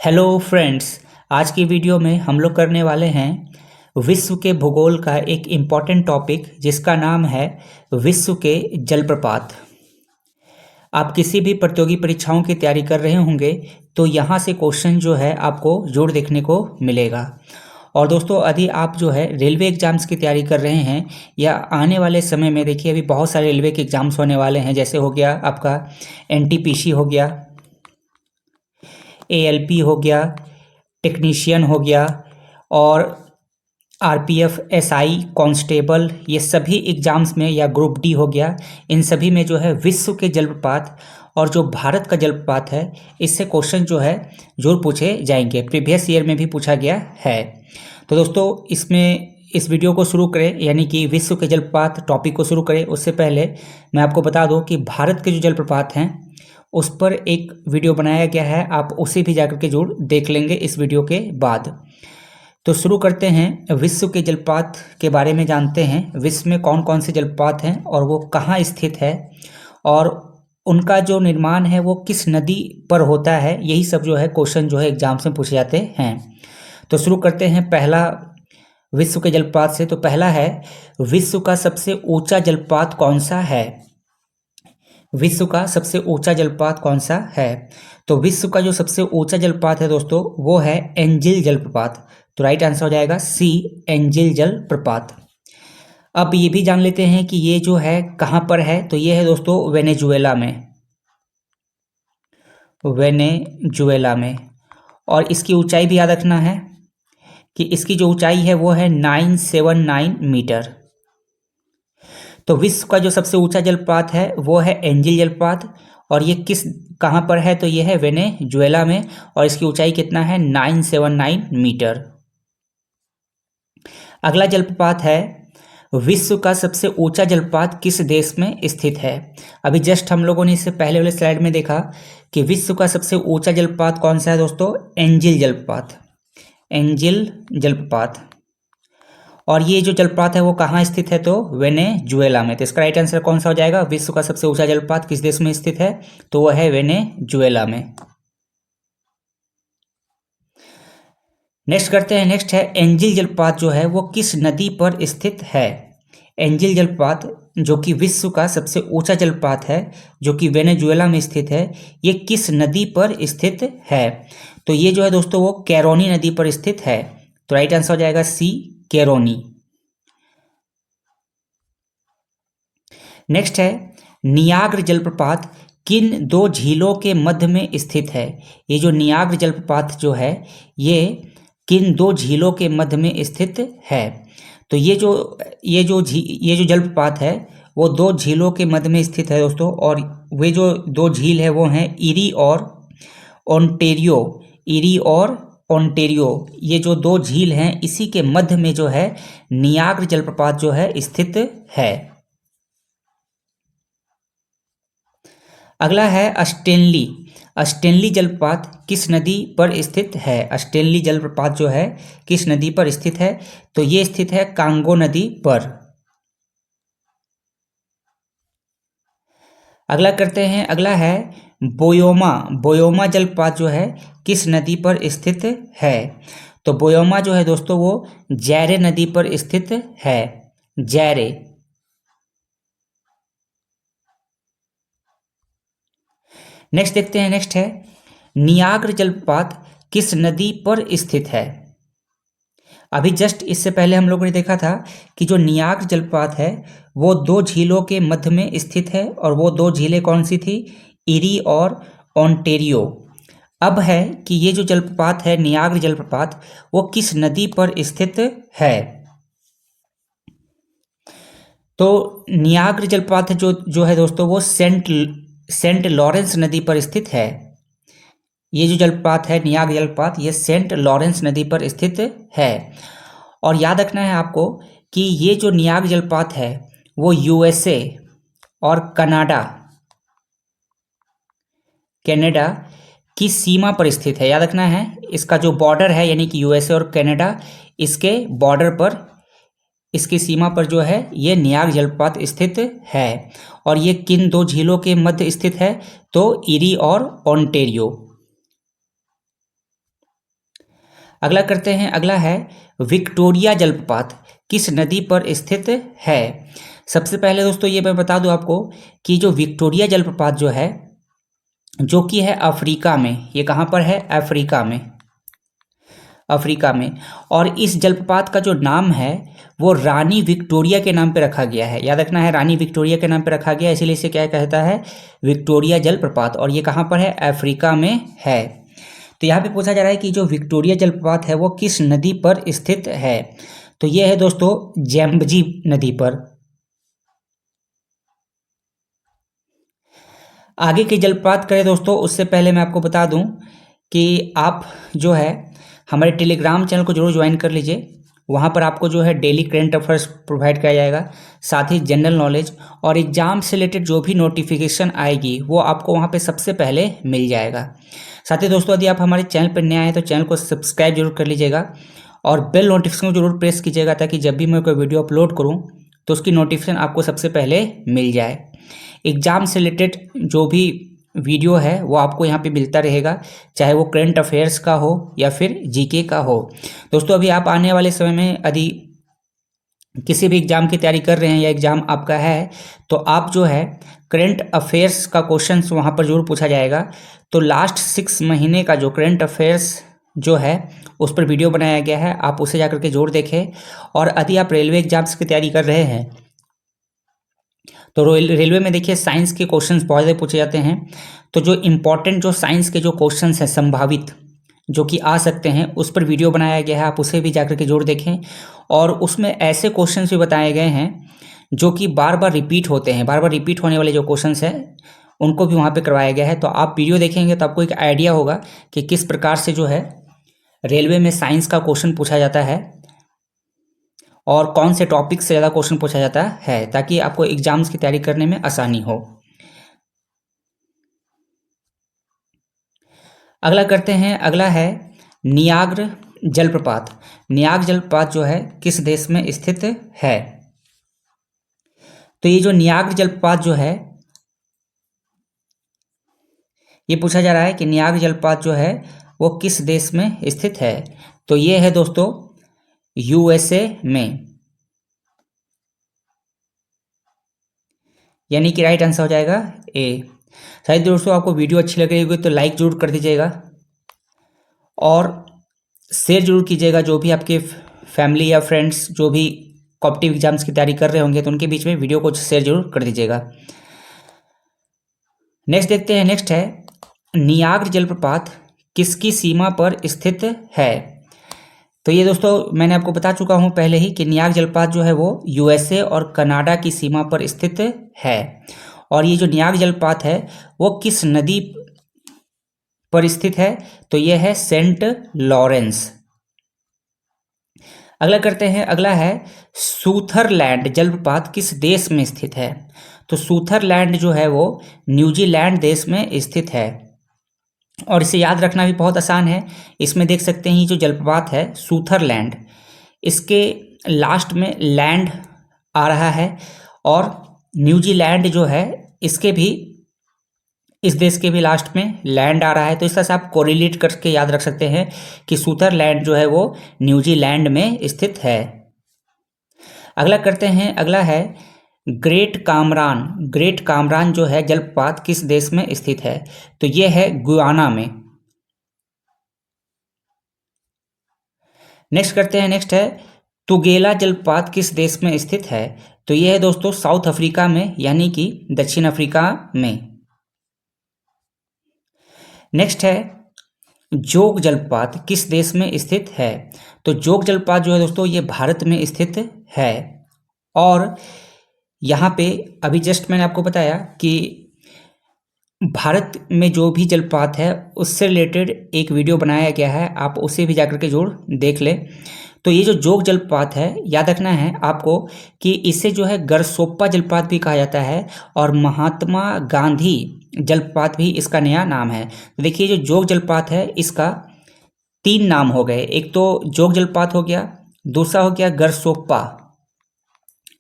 Hello friends. आज की video में हम लोग करने वाले हैं विश्व के भूगोल का एक इम्पॉर्टेंट टॉपिक जिसका नाम है विश्व के जलप्रपात। आप किसी भी प्रतियोगी परीक्षाओं की तैयारी कर रहे होंगे तो यहाँ से क्वेश्चन जो है आपको जरूर देखने को मिलेगा। और दोस्तों, यदि आप जो है रेलवे एग्जाम्स की तैयारी कर रहे हैं या आने वाले समय में, देखिए अभी बहुत सारे रेलवे के एग्जाम्स होने वाले हैं, जैसे हो गया आपका एनटीपीसी हो गया, एएलपी हो गया, टेक्नीशियन हो गया और आरपीएफ, एसआई, कांस्टेबल, ये सभी एग्जाम्स में, या ग्रुप डी हो गया, इन सभी में जो है विश्व के जलप्रपात और जो भारत का जलप्रपात है इससे क्वेश्चन जो है जरूर पूछे जाएंगे। प्रीवियस ईयर में भी पूछा गया है। तो दोस्तों, इस वीडियो को शुरू करें, यानी कि विश्व के जलप्रपात टॉपिक को शुरू करें, उससे पहले मैं आपको बता दूं कि भारत के जो जलप्रपात हैं उस पर एक वीडियो बनाया गया है, आप उसे भी जाकर के जरूर देख लेंगे इस वीडियो के बाद। तो शुरू करते हैं, विश्व के जलप्रपात के बारे में जानते हैं। विश्व में कौन कौन से जलप्रपात हैं और वो कहाँ स्थित है और उनका जो निर्माण है वो किस नदी पर होता है, यही सब जो है क्वेश्चन जो है एग्जाम्स में पूछे जाते हैं। तो शुरू करते हैं पहला विश्व के जलप्रपात से। तो पहला है, विश्व का सबसे ऊंचा जलप्रपात कौन सा है? विश्व का सबसे ऊंचा जलप्रपात कौन सा है? तो विश्व का जो सबसे ऊंचा जलप्रपात है दोस्तों वो है एंजिल जलप्रपात। तो राइट आंसर हो जाएगा सी, एंजिल जलप्रपात। अब ये भी जान लेते हैं कि ये जो है कहाँ पर है। तो ये है दोस्तों वेनेजुएला में, वेनेजुएला में। और इसकी ऊंचाई भी याद रखना है कि इसकी जो ऊंचाई है वो है 979 मीटर। तो विश्व का जो सबसे ऊंचा जलप्रपात है वो है एंजिल जलप्रपात, और ये कहाँ पर है? तो ये है वेनेजुएला में, और इसकी ऊंचाई कितना है? 979 मीटर। अगला जलप्रपात है, विश्व का सबसे ऊंचा जलप्रपात किस देश में स्थित है? अभी जस्ट हम लोगों ने इससे पहले वाले स्लाइड में देखा कि विश्व का सबसे ऊंचा जलप्रपात कौन सा है दोस्तों? एंजिल जलप्रपात, एंजिल जलप्रपात। और ये जो जलप्रपात है वो कहाँ स्थित है? तो वेनेजुएला में। तो इसका राइट आंसर कौन सा हो जाएगा? विश्व का सबसे ऊंचा जलप्रपात किस देश में स्थित है? तो वह है वेनेजुएला में। नेक्स्ट करते हैं, नेक्स्ट है एंजिल जलप्रपात जो है वो किस नदी पर स्थित है? एंजिल जलप्रपात जो कि विश्व का सबसे ऊंचा जलप्रपात है, जो कि वेनेजुएला में स्थित है, ये किस नदी पर स्थित है? तो ये जो है दोस्तों वो कैरोनी नदी पर स्थित है। तो राइट आंसर हो जाएगा सी, कैरोनी। नेक्स्ट है, नियाग्र जलप्रपात किन दो झीलों के मध्य में स्थित है? ये जो नियाग्र जलप्रपात जो है ये किन दो झीलों के मध्य में स्थित है? तो ये जो जलप्रपात है वो दो झीलों के मध्य में स्थित है दोस्तों, और वे जो दो झील है वो हैं इरी और ओंटेरियो। इरी और ओंटेरियो, ये जो दो झील हैं इसी के मध्य में जो है नियाग्र जलप्रपात जो है स्थित है। अगला है अस्टेनली। अस्टेनली जलप्रपात किस नदी पर स्थित है? अस्टेनली जलप्रपात जो है किस नदी पर स्थित है? तो ये स्थित है कांगो नदी पर। अगला करते हैं, अगला है बोयोमा। बोयोमा जलप्रपात जो है किस नदी पर स्थित है? तो बोयोमा जो है दोस्तों वो जैरे नदी पर स्थित है, जैरे। नेक्स्ट देखते हैं, नेक्स्ट है नियाग्र जलप्रपात किस नदी पर स्थित है? अभी जस्ट इससे पहले हम लोगों ने देखा था कि जो नियाग्र जलप्रपात है वो दो झीलों के मध्य में स्थित है, और वो दो झीलें कौन सी थी? इरी और ओंटेरियो। अब है कि ये जो जलप्रपात है नियाग्र जलप्रपात वो किस नदी पर स्थित है? तो नियाग्र जलप्रपात जो है दोस्तों वो सेंट लॉरेंस नदी पर स्थित है। ये जो जलप्रपात है नियाग्र जलप्रपात ये सेंट लॉरेंस नदी पर स्थित है। और याद रखना है आपको कि ये जो नियाग्र जलप्रपात है वो यूएसए और कनाडा की सीमा पर स्थित है। याद रखना है, इसका जो बॉर्डर है यानी कि यूएसए और कनाडा, इसके बॉर्डर पर, इसकी सीमा पर जो है ये नियाग्र जलप्रपात स्थित है। और ये किन दो झीलों के मध्य स्थित है? तो इरी और ओंटेरियो। अगला करते हैं, अगला है विक्टोरिया जलप्रपात किस नदी पर स्थित है। सबसे पहले दोस्तों ये मैं बता दूं आपको कि जो विक्टोरिया जलप्रपात जो है, जो कि है अफ्रीका में, ये कहाँ पर है, अफ्रीका में, अफ्रीका में। और इस जलप्रपात का जो नाम है वो रानी विक्टोरिया के नाम पे रखा गया है। याद रखना है, रानी विक्टोरिया के नाम पे रखा गया है, इसीलिए इसे क्या कहता है, विक्टोरिया जलप्रपात। और ये कहाँ पर है, अफ्रीका में है। तो यहाँ पे पूछा जा रहा है कि जो विक्टोरिया जलप्रपात है वो किस नदी पर स्थित है। तो ये है दोस्तों जेम्बजी नदी पर। आगे के जलप्रपात करें दोस्तों, उससे पहले मैं आपको बता दूं कि आप जो है हमारे टेलीग्राम चैनल को जरूर ज्वाइन कर लीजिए। वहाँ पर आपको जो है डेली करंट अफेयर्स प्रोवाइड किया जाएगा, साथ ही जनरल नॉलेज और एग्जाम से रिलेटेड जो भी नोटिफिकेशन आएगी वो आपको वहाँ पे सबसे पहले मिल जाएगा। साथ ही दोस्तों यदि आप हमारे चैनल पर नए आए तो चैनल को सब्सक्राइब जरूर कर लीजिएगा और बेल नोटिफिकेशन को जरूर प्रेस कीजिएगा, ताकि जब भी मैं कोई वीडियो अपलोड करूँ तो उसकी नोटिफिकेशन आपको सबसे पहले मिल जाए। एग्जाम से रिलेटेड जो भी वीडियो है वो आपको यहाँ पे मिलता रहेगा, चाहे वो करंट अफेयर्स का हो या फिर जीके का हो। दोस्तों अभी आप आने वाले समय में यदि किसी भी एग्जाम की तैयारी कर रहे हैं या एग्जाम आपका है, तो आप जो है करंट अफेयर्स का क्वेश्चन वहाँ पर जरूर पूछा जाएगा। तो लास्ट 6 महीने का जो करंट अफेयर्स जो है उस पर वीडियो बनाया गया है, आप उसे जाकर के जरूर देखें। और यदि आप रेलवे एग्जाम्स की तैयारी कर रहे हैं तो रेलवे में देखिए साइंस के क्वेश्चंस बहुत ज़्यादा पूछे जाते हैं। तो जो इम्पोर्टेंट जो साइंस के जो क्वेश्चंस हैं संभावित जो कि आ सकते हैं, उस पर वीडियो बनाया गया है, आप उसे भी जाकर के जरूर देखें। और उसमें ऐसे क्वेश्चंस भी बताए गए हैं जो कि बार बार रिपीट होते हैं, बार बार रिपीट होने वाले जो क्वेश्चंस हैं उनको भी वहाँ पे करवाया गया है। तो आप वीडियो देखेंगे तो आपको एक आइडिया होगा कि किस प्रकार से जो है रेलवे में साइंस का क्वेश्चन पूछा जाता है और कौन से टॉपिक से ज़्यादा क्वेश्चन पूछा जाता है, ताकि आपको एग्जाम्स की तैयारी करने में आसानी हो। अगला करते हैं, अगला है नियाग्र जलप्रपात। नियाग्र जलप्रपात जो है किस देश में स्थित है। तो ये जो नियाग्र जलप्रपात जो है, ये पूछा जा रहा है कि नियाग्र जलप्रपात जो है वो किस देश में स्थित है। तो ये है दोस्तों यूएसए में, यानी कि राइट आंसर हो जाएगा ए। शायद दोस्तों आपको वीडियो अच्छी लग रही होगी तो लाइक जरूर कर दीजिएगा और शेयर जरूर कीजिएगा। जो भी आपके फैमिली या फ्रेंड्स जो भी कॉम्पिटिटिव एग्जाम्स की तैयारी कर रहे होंगे तो उनके बीच में वीडियो को शेयर जरूर कर दीजिएगा। नेक्स्ट देखते हैं, नेक्स्ट है नियाग्र जलप्रपात किसकी सीमा पर स्थित है। तो ये दोस्तों मैंने आपको बता चुका हूँ पहले ही कि नियाग्र जलप्रपात जो है वो यूएसए और कनाडा की सीमा पर स्थित है। और ये जो नियाग्र जलप्रपात है वो किस नदी पर स्थित है। तो ये है सेंट लॉरेंस। अगला करते हैं, अगला है सूथरलैंड जलप्रपात किस देश में स्थित है। तो सूथरलैंड जो है वो न्यूजीलैंड देश में स्थित है और इसे याद रखना भी बहुत आसान है। इसमें देख सकते हैं जो जलप्रपात है सूथरलैंड, इसके लास्ट में लैंड आ रहा है और न्यूजीलैंड जो है इसके भी, इस देश के भी लास्ट में लैंड आ रहा है। तो इस तरह से आप कोरिलेट करके याद रख सकते हैं कि सूथरलैंड जो है वो न्यूजीलैंड में स्थित है। अगला करते हैं, अगला है ग्रेट कामरान। ग्रेट कामरान जो है जलप्रपात किस देश में स्थित है। तो ये है गुयाना में। नेक्स्ट करते हैं, नेक्स्ट है तुगेला जलप्रपात किस देश में स्थित है। तो ये है दोस्तों साउथ अफ्रीका में, यानी कि दक्षिण अफ्रीका में। नेक्स्ट है जोग जलप्रपात किस देश में स्थित है। तो जोग जलप्रपात जो है दोस्तों ये भारत में स्थित है। और यहाँ पे अभी जस्ट मैंने आपको बताया कि भारत में जो भी जलप्रपात है उससे रिलेटेड एक वीडियो बनाया गया है, आप उसे भी जाकर के जरूर देख लें। तो ये जो जोग जलप्रपात है, याद रखना है आपको कि इसे जो है गरसोप्पा जलप्रपात भी कहा जाता है और महात्मा गांधी जलप्रपात भी इसका नया नाम है। तो देखिए जो जोग जलप्रपात है इसका 3 नाम हो गए, एक तो जोग जलप्रपात हो गया, दूसरा हो गया गरसोप्पा,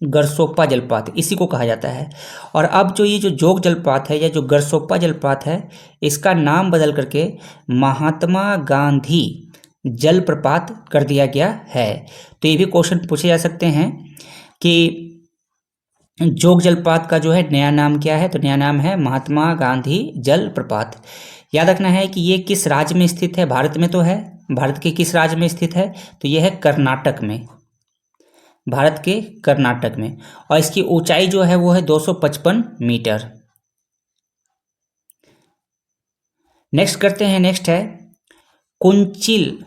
गरसोप्पा जलप्रपात इसी को कहा जाता है। और अब जो ये जो जोग जलप्रपात है या जो गरसोप्पा जलप्रपात है, इसका नाम बदल करके महात्मा गांधी जलप्रपात कर दिया गया है। तो ये भी क्वेश्चन पूछे जा सकते हैं कि जोग जलप्रपात का जो है नया नाम क्या है, तो नया नाम है महात्मा गांधी जलप्रपात। याद रखना है कि ये किस राज्य में स्थित है, भारत में तो है, भारत के किस राज्य में स्थित है, तो यह है कर्नाटक में, भारत के कर्नाटक में। और इसकी ऊंचाई जो है वो है 255 मीटर। नेक्स्ट करते हैं, नेक्स्ट है कुंचिल,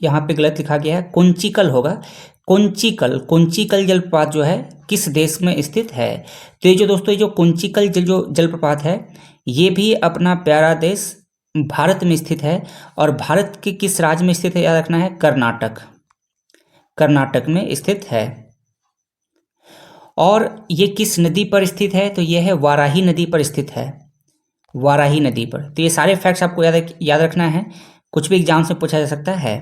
यहाँ पे गलत लिखा गया है, कुंचिकल होगा, कुंचिकल, कुंचिकल जलप्रपात जो है किस देश में स्थित है। तो ये जो दोस्तों, ये जो कुंचिकल जो जलप्रपात है ये भी अपना प्यारा देश भारत में स्थित है। और भारत के किस राज्य में स्थित है, याद रखना है, कर्नाटक, कर्नाटक में स्थित है। और ये किस नदी पर स्थित है, तो ये है वाराही नदी पर स्थित है, वाराही नदी पर। तो ये सारे फैक्ट्स आपको याद रखना है, कुछ भी एग्जाम से पूछा जा सकता है।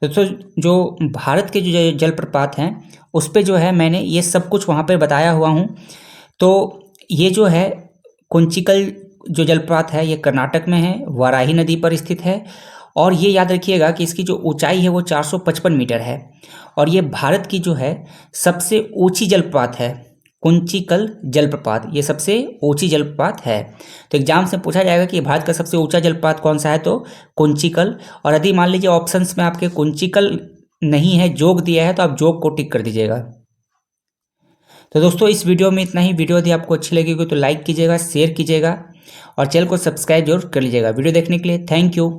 दोस्तों जो भारत के जो जलप्रपात हैं उस पे जो है मैंने ये सब कुछ वहाँ पर बताया हुआ हूँ। तो ये जो है कुंचिकल जो जलप्रपात है ये कर्नाटक में है, वाराही नदी पर स्थित है। और ये याद रखिएगा कि इसकी जो ऊंचाई है वो 455 मीटर है। और ये भारत की जो है सबसे ऊंची जलप्रपात है, कुंचिकल जलप्रपात, ये सबसे ऊंची जलप्रपात है। तो एग्जाम से पूछा जाएगा कि भारत का सबसे ऊंचा जलप्रपात कौन सा है, तो कुंचिकल। और यदि मान लीजिए ऑप्शंस में आपके कुंचिकल नहीं है, जोग दिया है, तो आप जोग को टिक कर दीजिएगा। तो दोस्तों इस वीडियो में इतना ही। वीडियो यदि आपको अच्छी लगेगी तो लाइक कीजिएगा, शेयर कीजिएगा और चैनल को सब्सक्राइब जरूर कर लीजिएगा। वीडियो देखने के लिए थैंक यू।